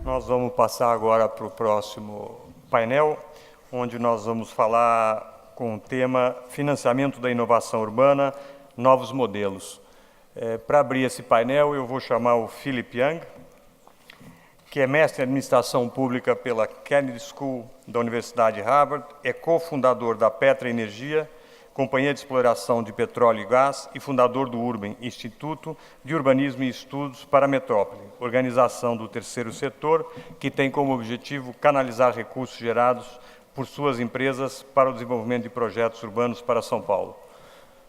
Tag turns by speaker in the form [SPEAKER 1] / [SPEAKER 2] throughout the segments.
[SPEAKER 1] Nós vamos passar agora para o próximo painel, onde nós vamos falar com o tema Financiamento da Inovação Urbana, Novos Modelos. Para abrir esse painel, eu vou chamar o Philip Young, que é mestre em Administração Pública pela Kennedy School da Universidade de Harvard, é cofundador da Petra Energia, Companhia de Exploração de Petróleo e Gás, e fundador do URBAN, Instituto de Urbanismo e Estudos para a Metrópole, organização do terceiro setor, que tem como objetivo canalizar recursos gerados por suas empresas para o desenvolvimento de projetos urbanos para São Paulo.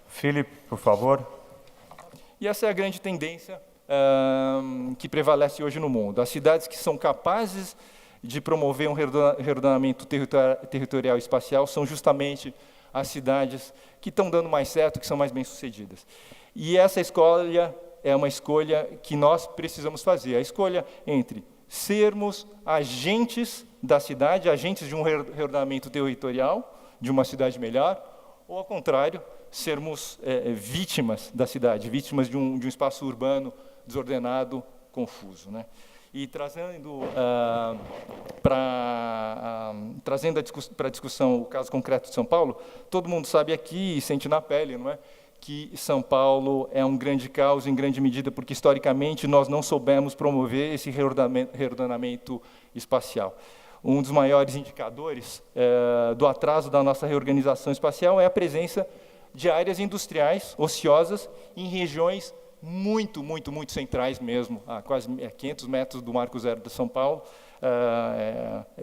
[SPEAKER 1] Philip, por favor.
[SPEAKER 2] E essa é a grande tendência que prevalece hoje no mundo. As cidades que são capazes de promover um reordenamento territorial e espacial são justamente as cidades que estão dando mais certo, que são mais bem-sucedidas. E essa escolha é uma escolha que nós precisamos fazer, a escolha entre sermos agentes da cidade, agentes de um reordenamento territorial, de uma cidade melhor, ou, ao contrário, sermos vítimas da cidade, vítimas de um espaço urbano desordenado, confuso, né? E trazendo para a discussão o caso concreto de São Paulo, todo mundo sabe aqui e sente na pele, não é, que São Paulo é um grande caos em grande medida porque, historicamente, nós não soubemos promover esse reordenamento espacial. Um dos maiores indicadores do atraso da nossa reorganização espacial é a presença de áreas industriais ociosas em regiões muito centrais mesmo, a quase 500 metros do Marco Zero de São Paulo,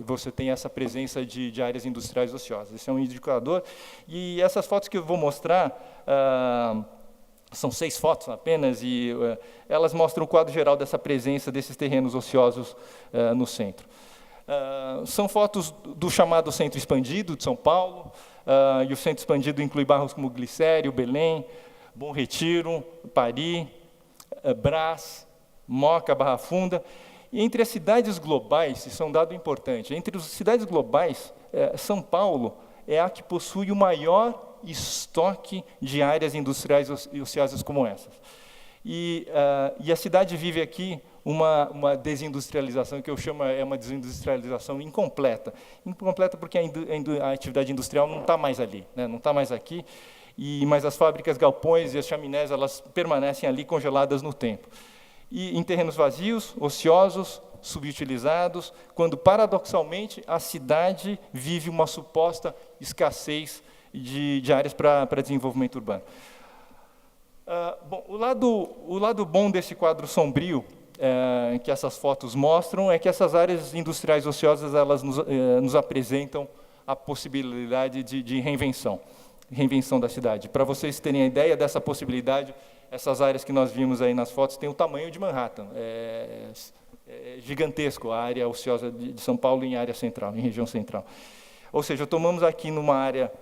[SPEAKER 2] você tem essa presença de áreas industriais ociosas. Esse é um indicador. E essas fotos que eu vou mostrar, são 6 fotos apenas, e elas mostram o quadro geral dessa presença desses terrenos ociosos no centro. São fotos do chamado Centro Expandido de São Paulo, e o Centro Expandido inclui bairros como Glicério, Belém, Bom Retiro, Pari, Brás, Moca, Barra Funda. E entre as cidades globais, isso é um dado importante, entre as cidades globais, São Paulo é a que possui o maior estoque de áreas industriais e ociosas como essas. E a cidade vive aqui uma desindustrialização, que eu chamo uma desindustrialização incompleta. Incompleta porque a atividade industrial não está mais ali, né? Não está mais aqui. Mas as fábricas, galpões e as chaminés, elas permanecem ali congeladas no tempo. E em terrenos vazios, ociosos, subutilizados, quando, paradoxalmente, a cidade vive uma suposta escassez de áreas para desenvolvimento urbano. Bom, o lado bom desse quadro sombrio que essas fotos mostram é que essas áreas industriais ociosas elas nos apresentam a possibilidade de reinvenção da cidade. Para vocês terem a ideia dessa possibilidade, essas áreas que nós vimos aí nas fotos têm o tamanho de Manhattan. É gigantesco a área ociosa de São Paulo em área central, em região central. Ou seja, temos aqui numa área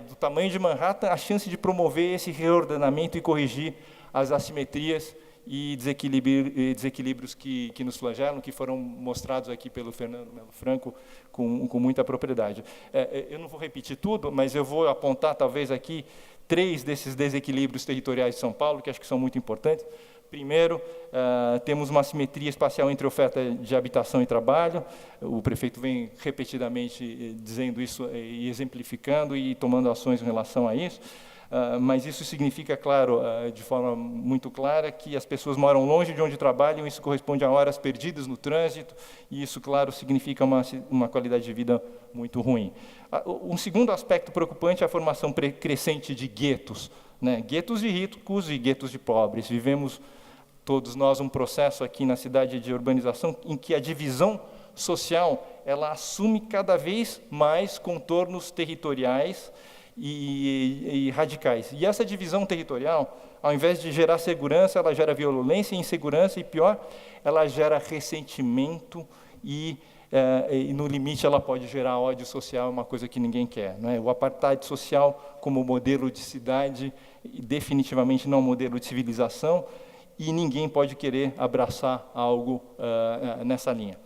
[SPEAKER 2] do tamanho de Manhattan a chance de promover esse reordenamento e corrigir as assimetrias e desequilíbrios que nos flagelam, que foram mostrados aqui pelo Fernando Melo Franco com muita propriedade. Eu não vou repetir tudo, mas eu vou apontar, talvez, aqui 3 desses desequilíbrios territoriais de São Paulo, que acho que são muito importantes. Primeiro, temos uma assimetria espacial entre oferta de habitação e trabalho. O prefeito vem repetidamente dizendo isso e exemplificando e tomando ações em relação a isso. Mas isso significa, claro, de forma muito clara, que as pessoas moram longe de onde trabalham, isso corresponde a horas perdidas no trânsito, e isso, claro, significa uma qualidade de vida muito ruim. Um segundo aspecto preocupante é a formação crescente de guetos, né? Guetos de ricos e guetos de pobres. Vivemos, todos nós, um processo aqui na cidade de urbanização em que a divisão social ela assume cada vez mais contornos territoriais e radicais. E essa divisão territorial, ao invés de gerar segurança, ela gera violência, insegurança e, pior, ela gera ressentimento e no limite, ela pode gerar ódio social, uma coisa que ninguém quer, não é? O apartheid social como modelo de cidade, definitivamente não modelo de civilização, e ninguém pode querer abraçar algo nessa linha.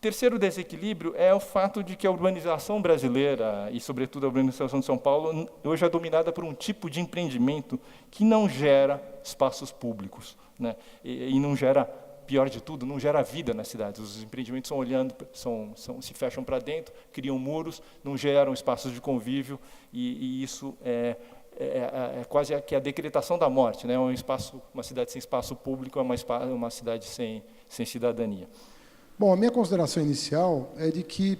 [SPEAKER 2] Terceiro desequilíbrio é o fato de que a urbanização brasileira, e sobretudo a urbanização de São Paulo, hoje é dominada por um tipo de empreendimento que não gera espaços públicos, né? E não gera pior de tudo, não gera vida nas cidades. Os empreendimentos se fecham para dentro, criam muros, não geram espaços de convívio, e isso é quase que a decretação da morte, né? Uma cidade sem espaço público é uma cidade sem cidadania.
[SPEAKER 3] Bom, a minha consideração inicial é de que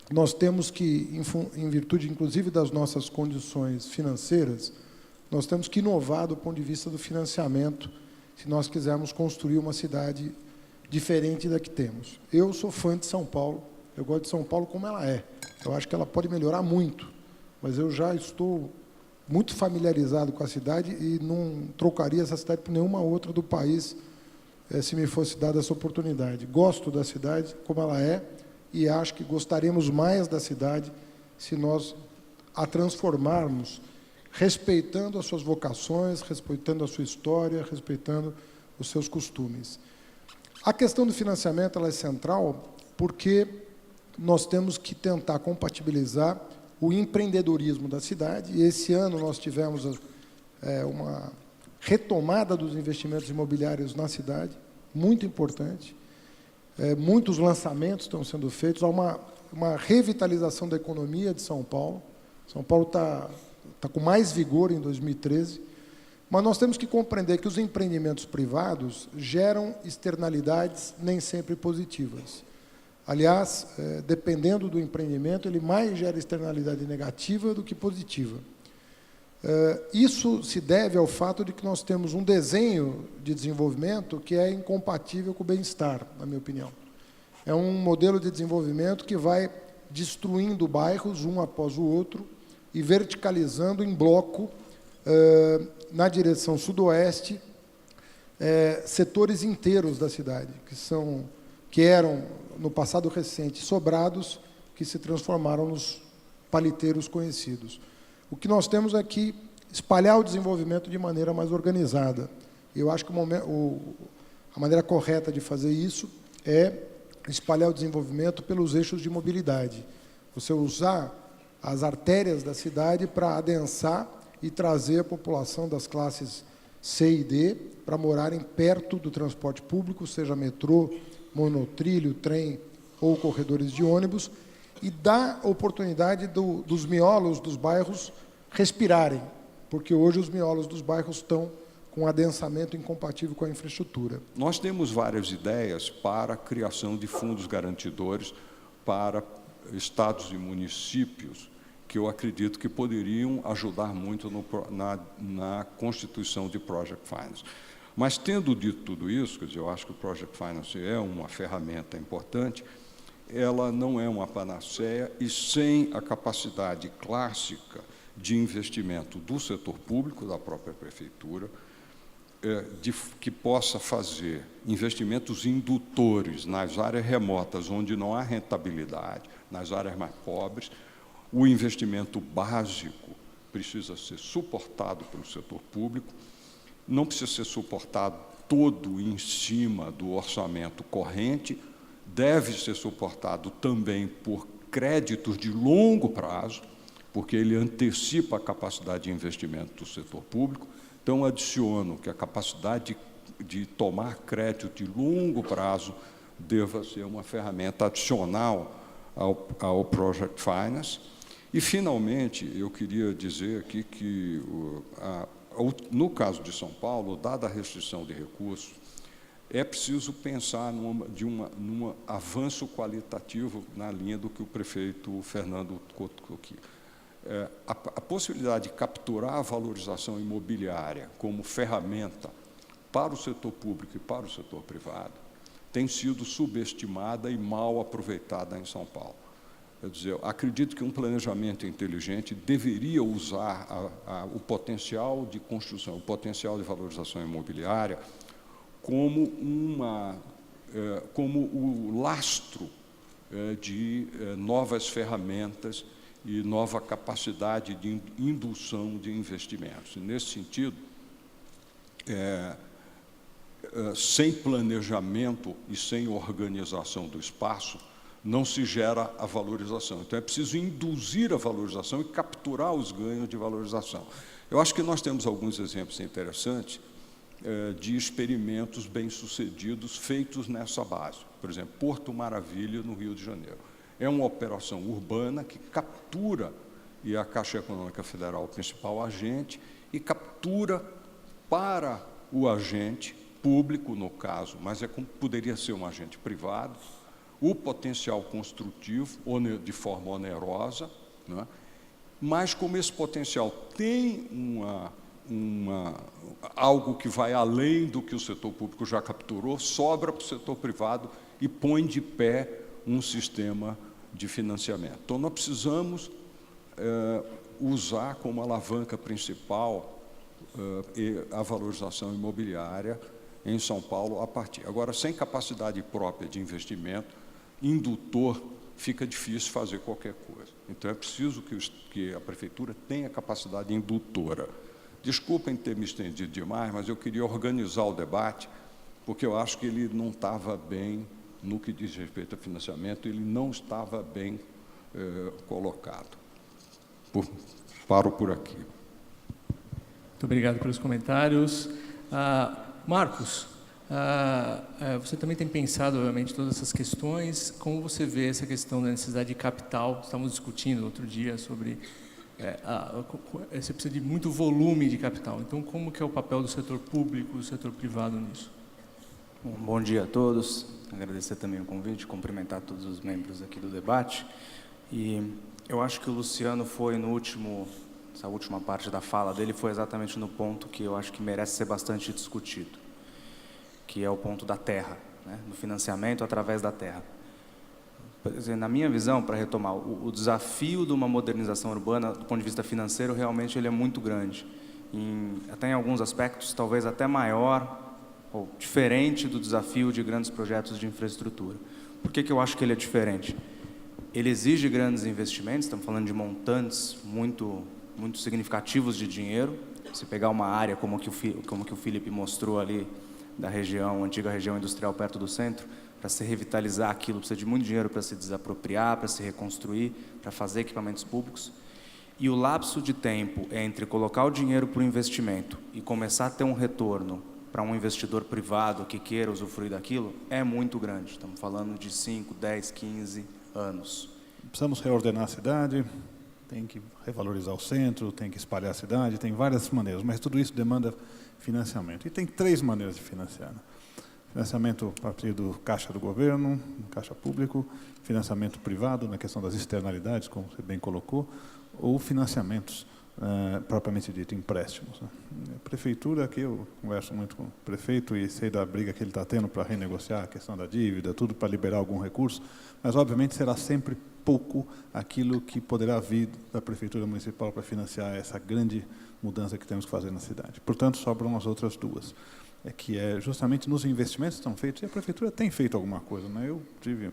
[SPEAKER 3] nós temos que, em virtude, inclusive, das nossas condições financeiras, nós temos que inovar do ponto de vista do financiamento, se nós quisermos construir uma cidade diferente da que temos. Eu sou fã de São Paulo, eu gosto de São Paulo como ela é. Eu acho que ela pode melhorar muito, mas eu já estou muito familiarizado com a cidade e não trocaria essa cidade por nenhuma outra do país, se me fosse dada essa oportunidade. Gosto da cidade como ela é e acho que gostaremos mais da cidade se nós a transformarmos respeitando as suas vocações, respeitando a sua história, respeitando os seus costumes. A questão do financiamento ela é central porque nós temos que tentar compatibilizar o empreendedorismo da cidade, e esse ano nós tivemos uma retomada dos investimentos imobiliários na cidade, muito importante. Muitos lançamentos estão sendo feitos, há uma revitalização da economia de São Paulo. São Paulo está com mais vigor em 2013, mas nós temos que compreender que os empreendimentos privados geram externalidades nem sempre positivas. Aliás, dependendo do empreendimento, ele mais gera externalidade negativa do que positiva. Isso se deve ao fato de que nós temos um desenho de desenvolvimento que é incompatível com o bem-estar, na minha opinião. É um modelo de desenvolvimento que vai destruindo bairros, um após o outro, e verticalizando em bloco, na direção sudoeste, setores inteiros da cidade, que eram, no passado recente, sobrados, que se transformaram nos paliteiros conhecidos. O que nós temos é que espalhar o desenvolvimento de maneira mais organizada. Eu acho que a maneira correta de fazer isso é espalhar o desenvolvimento pelos eixos de mobilidade. Você usar as artérias da cidade para adensar e trazer a população das classes C e D para morarem perto do transporte público, seja metrô, monotrilho, trem ou corredores de ônibus, e dar oportunidade dos miolos dos bairros respirarem, porque hoje os miolos dos bairros estão com adensamento incompatível com a infraestrutura.
[SPEAKER 4] Nós temos várias ideias para a criação de fundos garantidores para estados e municípios, que eu acredito que poderiam ajudar muito na constituição de Project Finance. Mas, tendo dito tudo isso, quer dizer, eu acho que o Project Finance é uma ferramenta importante, ela não é uma panaceia, e sem a capacidade clássica de investimento do setor público, da própria prefeitura, que possa fazer investimentos indutores nas áreas remotas, onde não há rentabilidade, nas áreas mais pobres, o investimento básico precisa ser suportado pelo setor público, não precisa ser suportado todo em cima do orçamento corrente, deve ser suportado também por créditos de longo prazo, porque ele antecipa a capacidade de investimento do setor público. Então, adiciono que a capacidade de tomar crédito de longo prazo deva ser uma ferramenta adicional ao Project Finance. E, finalmente, eu queria dizer aqui que, no caso de São Paulo, dada a restrição de recursos, é preciso pensar num avanço qualitativo na linha do que o prefeito Fernando colocou aqui. A possibilidade de capturar a valorização imobiliária como ferramenta para o setor público e para o setor privado tem sido subestimada e mal aproveitada em São Paulo. Quer dizer, acredito que um planejamento inteligente deveria usar o potencial de construção, o potencial de valorização imobiliária como o lastro de novas ferramentas e nova capacidade de indução de investimentos. E, nesse sentido, sem planejamento e sem organização do espaço, não se gera a valorização. Então, é preciso induzir a valorização e capturar os ganhos de valorização. Eu acho que nós temos alguns exemplos interessantes de experimentos bem-sucedidos feitos nessa base. Por exemplo, Porto Maravilha, no Rio de Janeiro. É uma operação urbana que captura, e a Caixa Econômica Federal, o principal agente, e captura para o agente público, no caso, mas poderia ser um agente privado, o potencial construtivo, de forma onerosa, né? Mas como esse potencial tem algo que vai além do que o setor público já capturou, sobra para o setor privado e põe de pé um sistema de financiamento. Então, nós precisamos usar como alavanca principal a valorização imobiliária em São Paulo a partir. Agora, sem capacidade própria de investimento, indutor, fica difícil fazer qualquer coisa. Então, é preciso que a Prefeitura tenha capacidade indutora. Desculpem ter me estendido demais, mas eu queria organizar o debate, porque eu acho que ele não estava bem, no que diz respeito a financiamento, ele não estava bem colocado. Paro por aqui.
[SPEAKER 5] Muito obrigado pelos comentários. Marcos, você também tem pensado, obviamente, todas essas questões. Como você vê essa questão da necessidade de capital? Estávamos discutindo outro dia sobre você precisa de muito volume de capital. Então, como que é o papel do setor público, do setor privado nisso?
[SPEAKER 6] Bom dia a todos. Agradecer também o convite, cumprimentar todos os membros aqui do debate. E eu acho que o Luciano foi essa última parte da fala dele foi exatamente no ponto que eu acho que merece ser bastante discutido, que é o ponto da terra, né? Do financiamento através da terra. Na minha visão, para retomar, o desafio de uma modernização urbana, do ponto de vista financeiro, realmente ele é muito grande. Até em alguns aspectos, talvez até maior ou diferente do desafio de grandes projetos de infraestrutura. Por que eu acho que ele é diferente? Ele exige grandes investimentos, estamos falando de montantes muito significativos de dinheiro. Se pegar uma área como que o Felipe mostrou ali, da região, antiga região industrial perto do centro, para se revitalizar aquilo, precisa de muito dinheiro para se desapropriar, para se reconstruir, para fazer equipamentos públicos. E o lapso de tempo entre colocar o dinheiro para o investimento e começar a ter um retorno para um investidor privado que queira usufruir daquilo é muito grande. Estamos falando de 5, 10, 15 anos.
[SPEAKER 7] Precisamos reordenar a cidade, tem que revalorizar o centro, tem que espalhar a cidade, tem várias maneiras, mas tudo isso demanda financiamento. E tem 3 maneiras de financiar, né? Financiamento a partir do caixa do governo, caixa público, financiamento privado, na questão das externalidades, como você bem colocou, ou financiamentos propriamente dito, empréstimos, né? A prefeitura, aqui eu converso muito com o prefeito e sei da briga que ele está tendo para renegociar a questão da dívida, tudo para liberar algum recurso, mas obviamente será sempre pouco aquilo que poderá vir da prefeitura municipal para financiar essa grande mudança que temos que fazer na cidade. Portanto, sobram as outras duas, que é justamente nos investimentos que estão feitos, e a prefeitura tem feito alguma coisa, né? Eu tive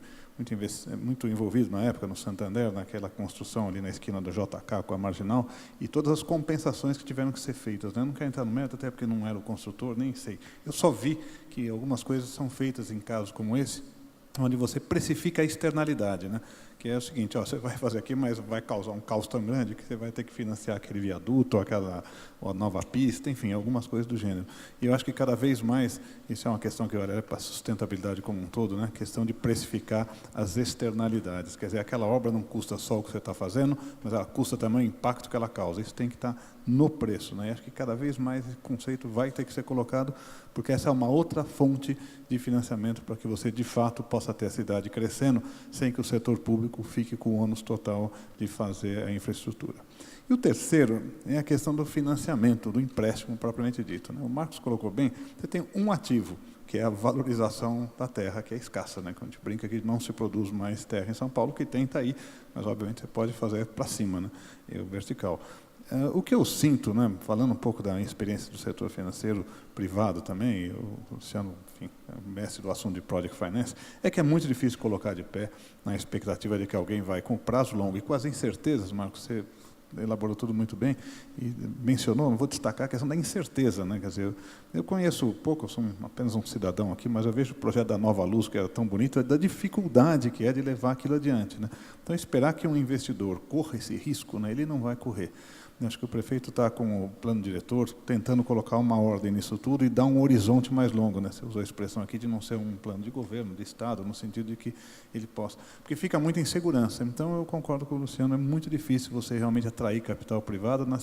[SPEAKER 7] muito envolvido na época no Santander, naquela construção ali na esquina do JK com a Marginal, e todas as compensações que tiveram que ser feitas, né? Eu não quero entrar no mérito, até porque não era o construtor, nem sei. Eu só vi que algumas coisas são feitas em casos como esse, onde você precifica a externalidade, né? Que é o seguinte, você vai fazer aqui, mas vai causar um caos tão grande que você vai ter que financiar aquele viaduto, ou a nova pista, enfim, algumas coisas do gênero. E eu acho que cada vez mais, isso é uma questão que eu olho para a sustentabilidade como um todo, né? Questão de precificar as externalidades, quer dizer, aquela obra não custa só o que você está fazendo, mas ela custa também o impacto que ela causa. Isso tem que estar no preço, né? E acho que cada vez mais esse conceito vai ter que ser colocado, porque essa é uma outra fonte de financiamento para que você, de fato, possa ter a cidade crescendo, sem que o setor público fique com o ônus total de fazer a infraestrutura. E o terceiro é a questão do financiamento, do empréstimo propriamente dito, né? O Marcos colocou bem, você tem um ativo, que é a valorização da terra, que é escassa, né? Quando a gente brinca que não se produz mais terra em São Paulo, que tem está aí, mas obviamente você pode fazer para cima, né? É o vertical. O que eu sinto, né, falando um pouco da experiência do setor financeiro privado também, o Luciano, enfim, é mestre do assunto de Project Finance, é que é muito difícil colocar de pé na expectativa de que alguém vai com prazo longo e com as incertezas, Marcos, você elaborou tudo muito bem e mencionou, não vou destacar a questão da incerteza, né? Quer dizer, eu conheço pouco, eu sou apenas um cidadão aqui, mas eu vejo o projeto da Nova Luz, que era tão bonito, da dificuldade que é de levar aquilo adiante, né? Então, esperar que um investidor corra esse risco, né, ele não vai correr. Acho que o prefeito está com o plano diretor tentando colocar uma ordem nisso tudo e dar um horizonte mais longo, né? Você usou a expressão aqui de não ser um plano de governo, de Estado, no sentido de que ele possa... Porque fica muita insegurança. Então, eu concordo com o Luciano, é muito difícil você realmente atrair capital privado na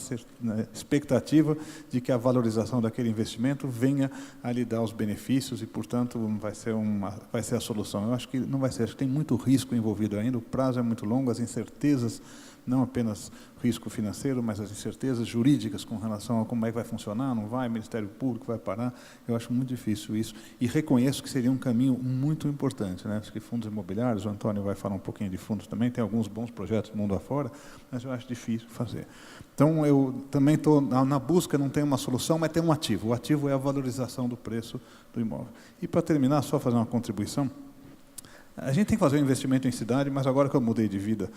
[SPEAKER 7] expectativa de que a valorização daquele investimento venha a lhe dar os benefícios e, portanto, vai ser a solução. Eu acho que não vai ser, acho que tem muito risco envolvido ainda, o prazo é muito longo, as incertezas, não apenas risco financeiro, mas as incertezas jurídicas com relação a como é que vai funcionar, não vai, Ministério Público vai parar, eu acho muito difícil isso, e reconheço que seria um caminho muito importante, né? Acho que fundos imobiliários, o Antônio vai falar um pouquinho de fundos também, tem alguns bons projetos mundo afora, mas eu acho difícil fazer. Então, eu também estou na busca, não tem uma solução, mas tem um ativo, o ativo é a valorização do preço do imóvel. E, para terminar, só fazer uma contribuição. A gente tem que fazer um investimento em cidade, mas agora que eu mudei de vida,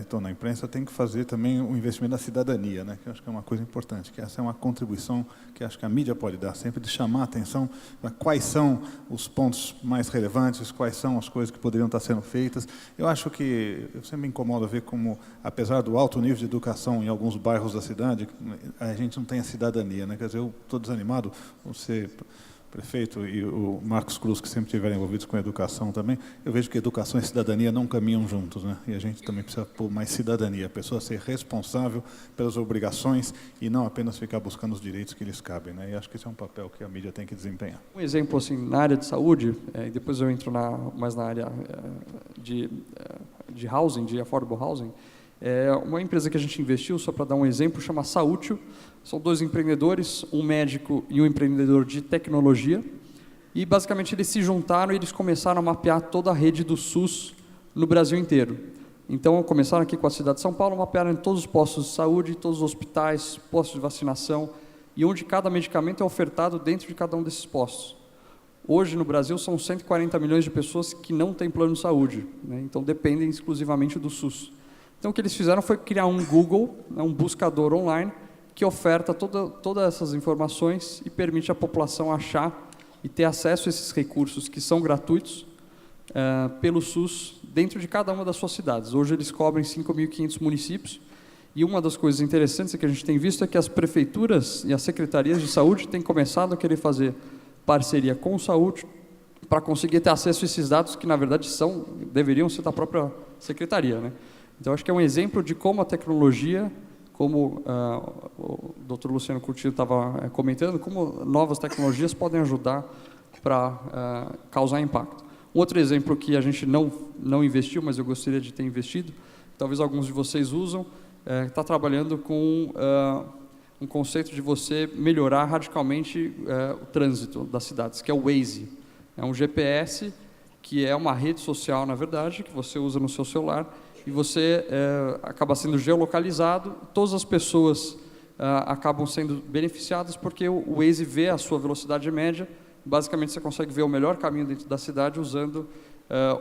[SPEAKER 7] estou na imprensa, tem que fazer também o investimento na cidadania, né? Que eu acho que é uma coisa importante, que essa é uma contribuição que acho que a mídia pode dar sempre, de chamar a atenção para quais são os pontos mais relevantes, quais são as coisas que poderiam estar sendo feitas. Eu acho que, eu sempre me incomodo ver como, apesar do alto nível de educação em alguns bairros da cidade, a gente não tem a cidadania, né? Quer dizer, eu estou desanimado, você... prefeito e o Marcos Cruz, que sempre estiverem envolvidos com a educação também, eu vejo que educação e cidadania não caminham juntos, né? E a gente também precisa pôr mais cidadania, a pessoa ser responsável pelas obrigações e não apenas ficar buscando os direitos que lhes cabem, né? E acho que esse é um papel que a mídia tem que desempenhar.
[SPEAKER 8] Um exemplo, assim, na área de saúde, e depois eu entro mais na área de housing, de affordable housing, uma empresa que a gente investiu, só para dar um exemplo, chama Saútil. São 2 empreendedores, um médico e um empreendedor de tecnologia, e basicamente eles se juntaram e eles começaram a mapear toda a rede do SUS no Brasil inteiro. Então, começaram aqui com a cidade de São Paulo, mapearam todos os postos de saúde, todos os hospitais, postos de vacinação, e onde cada medicamento é ofertado dentro de cada um desses postos. Hoje, no Brasil, são 140 milhões de pessoas que não têm plano de saúde, né? Então dependem exclusivamente do SUS. Então, o que eles fizeram foi criar um Google, um buscador online, que oferta todas essas informações e permite à população achar e ter acesso a esses recursos que são gratuitos pelo SUS dentro de cada uma das suas cidades. Hoje eles cobrem 5.500 municípios, e uma das coisas interessantes que a gente tem visto é que as prefeituras e as secretarias de saúde têm começado a querer fazer parceria com o Saúde para conseguir ter acesso a esses dados que, na verdade, deveriam ser da própria secretaria, né? Então, acho que é um exemplo de como a tecnologia, como o Dr. Luciano Coutinho estava comentando, como novas tecnologias podem ajudar para causar impacto. Um outro exemplo que a gente não investiu, mas eu gostaria de ter investido, talvez alguns de vocês usam, está trabalhando com um conceito de você melhorar radicalmente o trânsito das cidades, que é o Waze. É um GPS que é uma rede social, na verdade, que você usa no seu celular, e você acaba sendo geolocalizado. Todas as pessoas acabam sendo beneficiadas porque o Waze vê a sua velocidade média. Basicamente, você consegue ver o melhor caminho dentro da cidade usando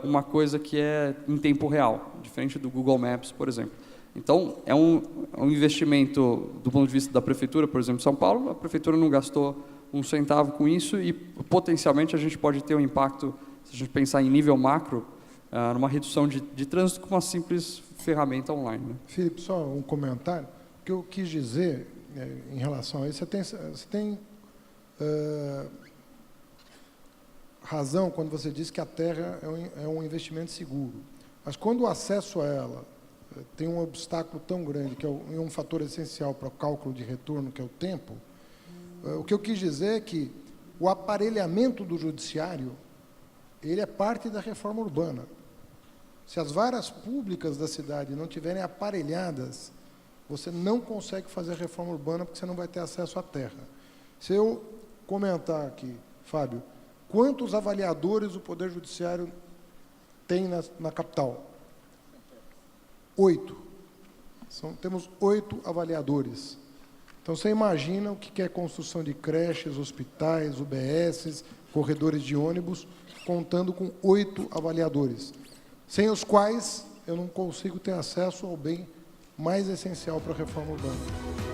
[SPEAKER 8] uma coisa que é em tempo real, diferente do Google Maps, por exemplo. Então, é um investimento do ponto de vista da prefeitura, por exemplo, de São Paulo. A prefeitura não gastou um centavo com isso e, potencialmente, a gente pode ter um impacto, se a gente pensar em nível macro, numa redução de trânsito com uma simples ferramenta online, né?
[SPEAKER 3] Felipe, só um comentário. O que eu quis dizer em relação a isso, você tem razão quando você diz que a terra é um investimento seguro. Mas quando o acesso a ela tem um obstáculo tão grande, que é um fator essencial para o cálculo de retorno, que é o tempo, o que eu quis dizer é que o aparelhamento do judiciário, ele é parte da reforma urbana. Se as varas públicas da cidade não estiverem aparelhadas, você não consegue fazer a reforma urbana porque você não vai ter acesso à terra. Se eu comentar aqui, Fábio, quantos avaliadores o Poder Judiciário tem na capital? 8. Temos 8 avaliadores. Então, você imagina o que é construção de creches, hospitais, UBSs, corredores de ônibus, contando com 8 avaliadores, sem os quais eu não consigo ter acesso ao bem mais essencial para a reforma urbana.